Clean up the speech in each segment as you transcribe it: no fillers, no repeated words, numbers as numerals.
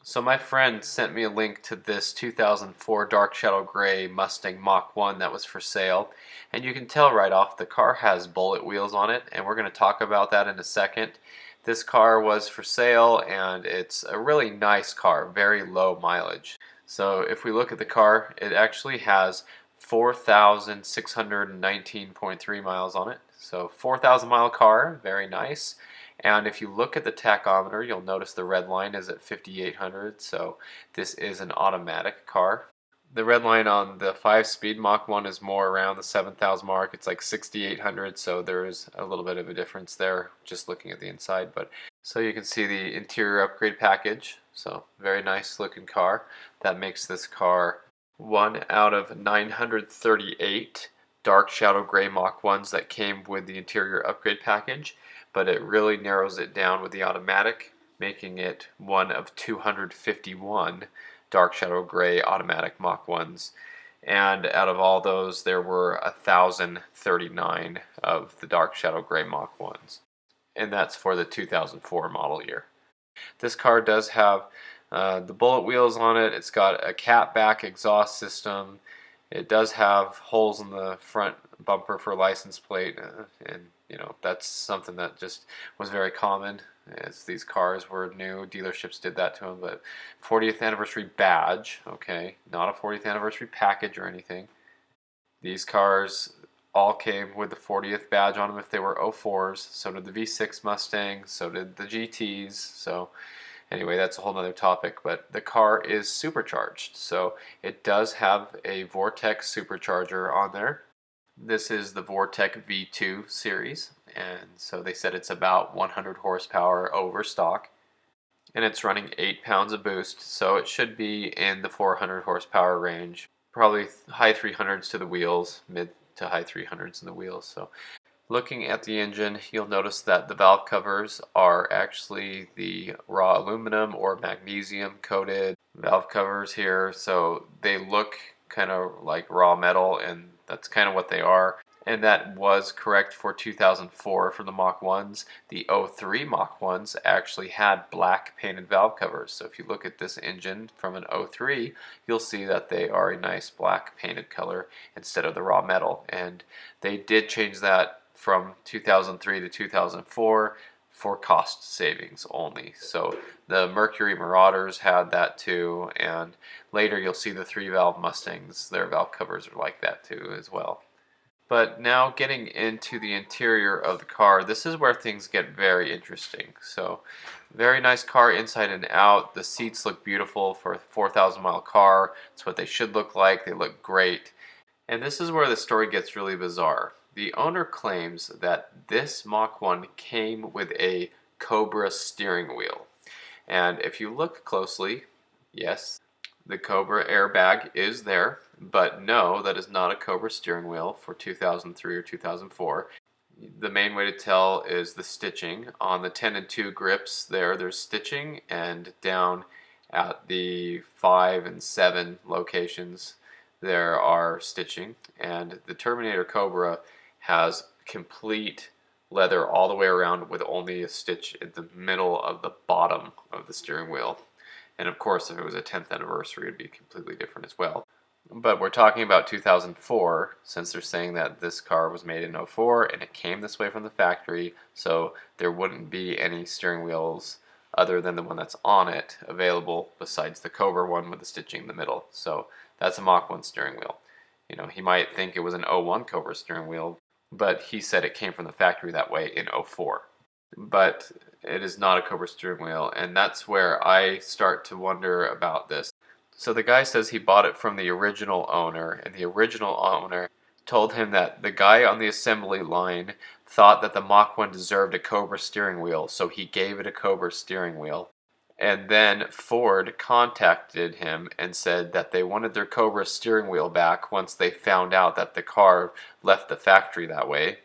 So my friend sent me a link to this 2004 Dark Shadow Gray Mustang Mach 1 that was for sale, and you can tell right off the car has bullet wheels on it, and we're going to talk about that in a second. This car was for sale, and it's a really nice car, very low mileage. So if we look at the car, it actually has 4,619.3 miles on it. So 4,000 mile car, very nice. And if you look at the tachometer, you'll notice the red line is at 5,800, so this is an automatic car. The red line on the 5-speed Mach 1 is more around the 7,000 mark. It's like 6,800, so there is a little bit of a difference there just looking at the inside. But so you can see the interior upgrade package. So very nice looking car. That makes this car one out of 938 dark shadow gray Mach 1s that came with the interior upgrade package, but it really narrows it down with the automatic, making it one of 251 dark shadow gray automatic Mach 1s. And out of all those, there were 1,039 of the dark shadow gray Mach 1s. And that's for the 2004 model year. This car does have the bullet wheels on it. It's got a catback exhaust system. It does have holes in the front bumper for license plate, and you know that's something that just was very common as these cars were new. Dealerships did that to them. But 40th anniversary badge, okay, not a 40th anniversary package or anything. These cars all came with the 40th badge on them if they were 04s. So did the V6 Mustangs, so did the GTs. So anyway, that's a whole nother topic, but the car is supercharged. So it does have a Vortec supercharger on there. This is the Vortec V2 series, and so they said it's about 100 horsepower over stock, and it's running 8 pounds of boost, so it should be in the 400 horsepower range. Probably high 300s to the wheels, mid to high 300s in the wheels. So looking at the engine, you'll notice that the valve covers are actually the raw aluminum or magnesium coated valve covers here. So they look kind of like raw metal, and that's kind of what they are. And that was correct for 2004 for the Mach 1s. The 03 Mach 1s actually had black painted valve covers. So if you look at this engine from an 03, you'll see that they are a nice black painted color instead of the raw metal. And they did change that from 2003 to 2004 for cost savings only. So the Mercury Marauders had that too, and later you'll see the 3-valve Mustangs, their valve covers are like that too as well. But now getting into the interior of the car, this is where things get very interesting. So very nice car inside and out. The seats look beautiful for a 4,000 mile car. It's what they should look like. They look great. And this is where the story gets really bizarre. The owner claims that this Mach 1 came with a Cobra steering wheel. And if you look closely, yes, the Cobra airbag is there, but no, that is not a Cobra steering wheel for 2003 or 2004. The main way to tell is the stitching. On the 10 and 2 grips there's stitching, and down at the 5 and 7 locations there are stitching. And the Terminator Cobra has complete leather all the way around with only a stitch in the middle of the bottom of the steering wheel. And of course, if it was a 10th anniversary, it'd be completely different as well. But we're talking about 2004, since they're saying that this car was made in 04 and it came this way from the factory, so there wouldn't be any steering wheels other than the one that's on it available besides the Cobra one with the stitching in the middle. So that's a Mach 1 steering wheel. You know, he might think it was an 01 Cobra steering wheel, but he said it came from the factory that way in 04. But it is not a Cobra steering wheel, and that's where I start to wonder about this. So the guy says he bought it from the original owner, and the original owner told him that the guy on the assembly line thought that the Mach 1 deserved a Cobra steering wheel, so he gave it a Cobra steering wheel. And then Ford contacted him and said that they wanted their Cobra steering wheel back once they found out that the car left the factory that way.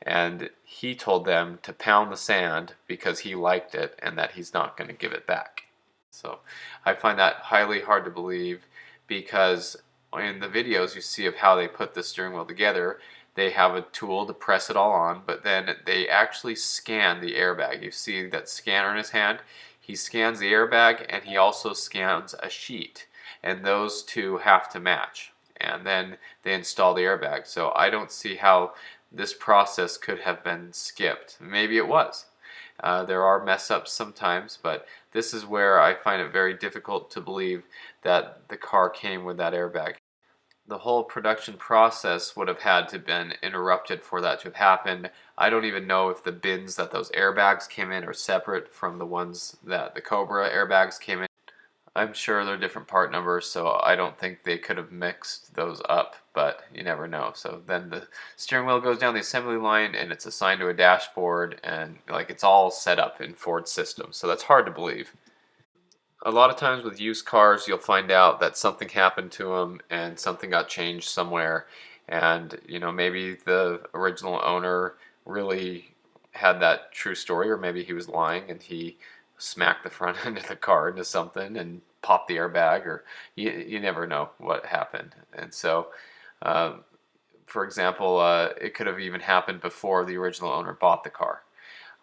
And he told them to pound the sand because he liked it and that he's not going to give it back. So I find that highly hard to believe, because in the videos you see of how they put the steering wheel together, they have a tool to press it all on, but then they actually scan the airbag. You see that scanner in his hand? He scans the airbag and he also scans a sheet, and those two have to match. And then they install the airbag. So I don't see how this process could have been skipped. Maybe it was. There are mess ups sometimes, but this is where I find it very difficult to believe that the car came with that airbag. The whole production process would have had to been interrupted for that to have happened. I don't even know if the bins that those airbags came in are separate from the ones that the Cobra airbags came in. I'm sure they're different part numbers, so I don't think they could have mixed those up, but you never know. So then the steering wheel goes down the assembly line and it's assigned to a dashboard, and like it's all set up in Ford system. So that's hard to believe. A lot of times with used cars, you'll find out that something happened to them and something got changed somewhere, and maybe the original owner really had that true story, or maybe he was lying and he smacked the front end of the car into something and popped the airbag, or you never know what happened. And so for example, it could have even happened before the original owner bought the car.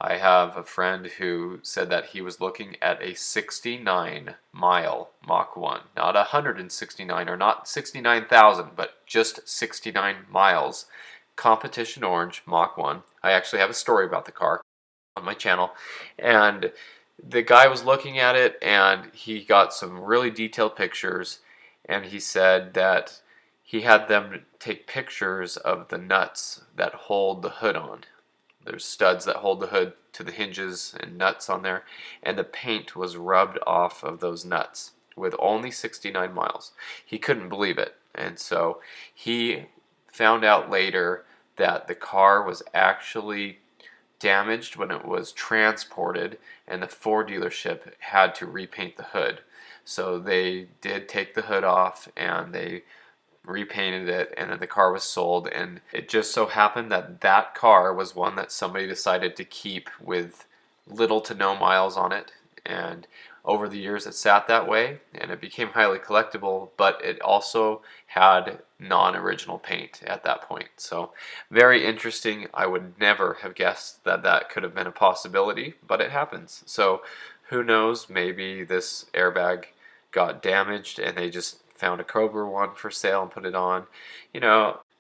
I have a friend who said that he was looking at a 69 mile Mach 1. Not 169 or not 69,000, but just 69 miles. Competition orange Mach 1. I actually have a story about the car on my channel. And the guy was looking at it and he got some really detailed pictures, and he said that he had them take pictures of the nuts that hold the hood on. There's studs that hold the hood to the hinges and nuts on there, and the paint was rubbed off of those nuts with only 69 miles. He couldn't believe it, and so he found out later that the car was actually damaged when it was transported, and the Ford dealership had to repaint the hood. So they did take the hood off and they repainted it, and then the car was sold. And it just so happened that that car was one that somebody decided to keep with little to no miles on it, and over the years it sat that way and it became highly collectible, but it also had non-original paint at that point. So very interesting. I would never have guessed that that could have been a possibility, but it happens. So who knows, maybe this airbag got damaged and they just found a Cobra one for sale and put it on.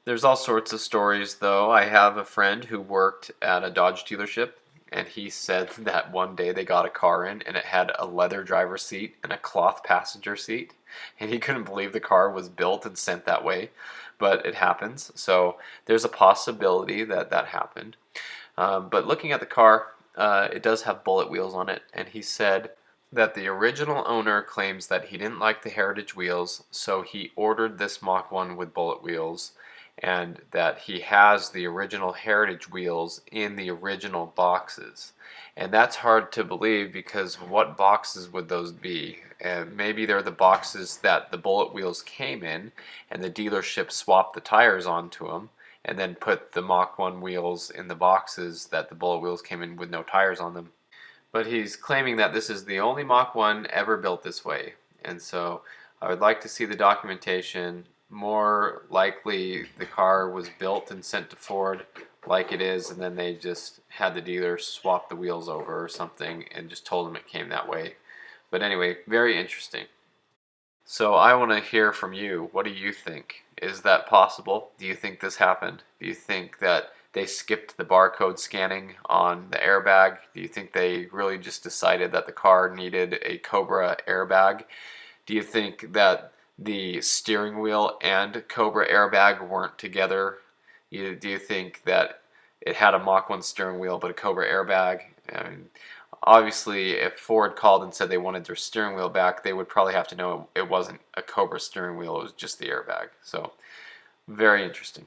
There's all sorts of stories though. I have a friend who worked at a Dodge dealership, and he said that one day they got a car in and it had a leather driver's seat and a cloth passenger seat, and he couldn't believe the car was built and sent that way, but it happens. So there's a possibility that that happened. But looking at the car, it does have bullet wheels on it, and he said that the original owner claims that he didn't like the Heritage wheels, so he ordered this Mach 1 with bullet wheels, and that he has the original Heritage wheels in the original boxes. And that's hard to believe, because what boxes would those be? And maybe they're the boxes that the bullet wheels came in, and the dealership swapped the tires onto them, and then put the Mach 1 wheels in the boxes that the bullet wheels came in with no tires on them. But he's claiming that this is the only Mach 1 ever built this way. And so I would like to see the documentation. More likely the car was built and sent to Ford like it is, and then they just had the dealer swap the wheels over or something and just told them it came that way. But anyway, very interesting. So I want to hear from you. What do you think? Is that possible? Do you think this happened? Do you think that they skipped the barcode scanning on the airbag? Do you think they really just decided that the car needed a Cobra airbag? Do you think that the steering wheel and Cobra airbag weren't together? Do you think that it had a Mach 1 steering wheel but a Cobra airbag? I mean, obviously, if Ford called and said they wanted their steering wheel back, they would probably have to know it wasn't a Cobra steering wheel, it was just the airbag. So, very interesting.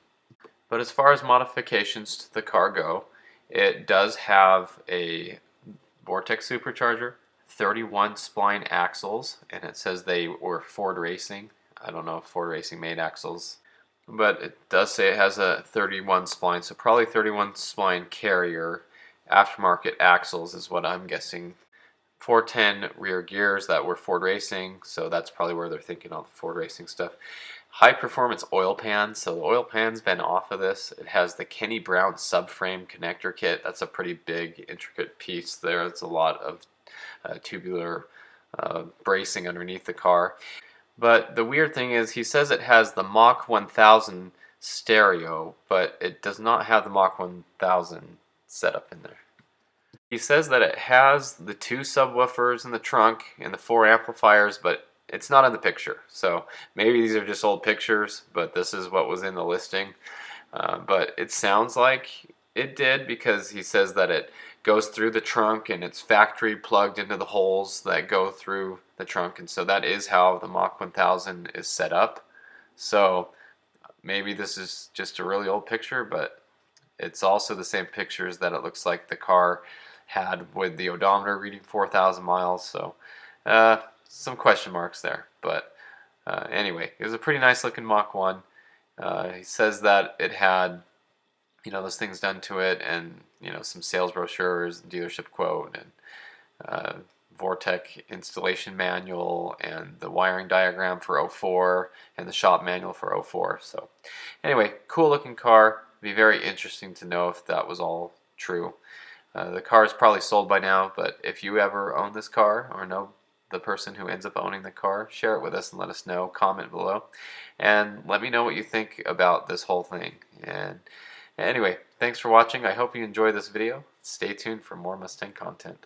But as far as modifications to the car go, it does have a Vortex supercharger, 31 spline axles, and it says they were Ford Racing. I don't know if Ford Racing made axles, but it does say it has a 31 spline, so probably 31 spline carrier. Aftermarket axles is what I'm guessing. 410 rear gears that were Ford Racing, so that's probably where they're thinking all the Ford Racing stuff. High performance oil pan, so the oil pan's been off of this. It has the Kenny Brown subframe connector kit. That's a pretty big, intricate piece there. It's a lot of tubular bracing underneath the car. But the weird thing is he says it has the Mach 1000 stereo, but it does not have the Mach 1000 set up in there. He says that it has the 2 subwoofers in the trunk and the 4 amplifiers, but it's not in the picture. So maybe these are just old pictures, but this is what was in the listing. But it sounds like it did, because he says that it goes through the trunk and it's factory plugged into the holes that go through the trunk, and so that is how the Mach 1000 is set up. So maybe this is just a really old picture, but it's also the same pictures that it looks like the car had with the odometer reading 4,000 miles. So some question marks there. But anyway, it was a pretty nice looking Mach 1. He says that it had, those things done to it, and some sales brochures, dealership quote, and Vortec installation manual, and the wiring diagram for '04, and the shop manual for '04. So anyway, cool looking car. Be very interesting to know if that was all true. The car is probably sold by now, but if you ever own this car or know the person who ends up owning the car, share it with us and let us know. Comment below and let me know what you think about this whole thing. And anyway, thanks for watching. I hope you enjoyed this video. Stay tuned for more Mustang content.